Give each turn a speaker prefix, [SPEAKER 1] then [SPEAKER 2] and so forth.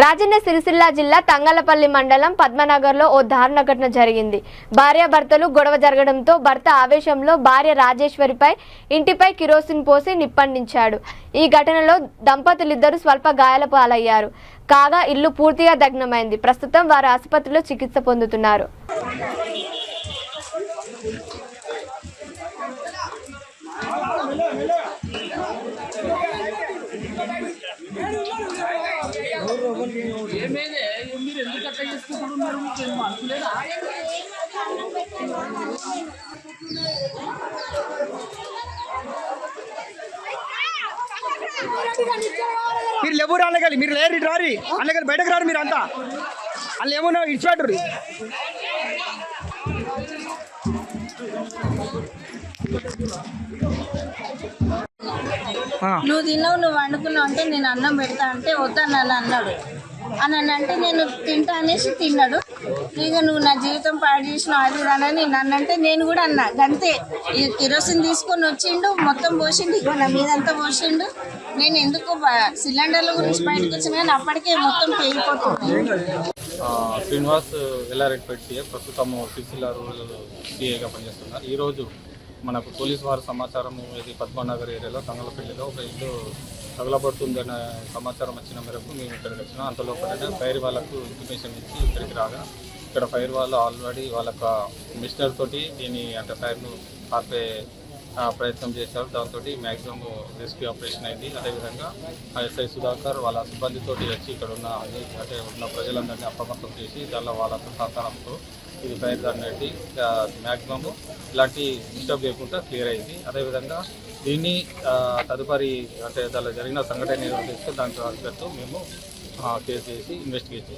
[SPEAKER 1] రాజన్న సిరిసిల్ల జిల్లా తంగళ్లపల్లి మండలం పద్మనగర్లో ఓ దారుణ ఘటన జరిగింది. భార్యాభర్తలు గొడవ జరగడంతో భర్త ఆవేశంలో భార్య రాజేశ్వరిపై ఇంటిపై కిరోసిన్ పోసి నిప్పండించాడు. ఈ ఘటనలో దంపతులిద్దరూ స్వల్ప గాయాల పాలయ్యారు. కాగా ఇల్లు పూర్తిగా దగ్నమైంది. ప్రస్తుతం వారు ఆసుపత్రిలో చికిత్స పొందుతున్నారు.
[SPEAKER 2] మీరు లేబూరు అనగాలి, మీరు లేరు ఇటు రారి అనగాలి, బయటకు రారు మీరు అంతా. వాళ్ళు ఏమన్నా ఇచ్చిపెట్టరు.
[SPEAKER 3] నువ్వు తిన్నావు, నువ్వు వండుకున్నావు అంటే నేను అన్నం పెడతా అంటే వద్దానని అన్నాడు. అని అంటే నేను తింటా అనేసి తిన్నాడు. ఇక నువ్వు నా జీవితం పాడు చేసినావు అది అని నన్నంటే నేను కూడా అన్నా. అంతే, ఈ కిరోసిన్ తీసుకొని వచ్చిండు, మొత్తం పోసిండు, ఇగో నా మీదంతా పోసిండు. నేను ఎందుకు సిలిండర్ల గురించి బయటకు వచ్చిన కానీ అప్పటికే మొత్తం పేలిపోతుంది.
[SPEAKER 4] శ్రీనివాస్ ఎల్లారెడ్డిపేట ప్రస్తుతం సిరిసిల్ల రూరల్ సిఐగా పనిచేస్తున్నారు. ఈరోజు మనకు పోలీసు వారి సమాచారం ఇది పద్మనగర్ ఏరియాలో తంగళ్లపల్లిలో ఒక ఇల్లు తగలబడుతుందనే సమాచారం వచ్చిన మేరకు మేము ఇక్కడికి వచ్చినాం. అంతలోపలనే ఫైర్ వాళ్ళకు ఇన్ఫర్మేషన్ ఇచ్చి ఇక్కడికి రాగా ఇక్కడ ఫైర్ వాళ్ళు ఆల్రెడీ వాళ్ళ మిషనర్ తోటి దీన్ని అంటే ఫైర్ను ఆపే ప్రయత్నం చేశారు. దాంతో మ్యాక్సిమం రెస్క్యూ ఆపరేషన్ అయింది. అదేవిధంగా ఎస్ఐ సుధాకర్ వాళ్ళ సిబ్బందితోటి వచ్చి ఇక్కడ ఉన్న ప్రజలందరినీ అప్రమత్తం చేసి దానిలో వాళ్ళ సహకారంతో ఇది ఫైర్ అనేది మ్యాక్సిమం ఇలాంటి డిస్టర్బ్ చేయకుండా క్లియర్ అయింది. అదేవిధంగా దీన్ని తదుపరి అంటే దానిలో జరిగిన సంఘటన నిర్వహిస్తే దాంట్లో మేము కేసు చేసి ఇన్వెస్టిగేట్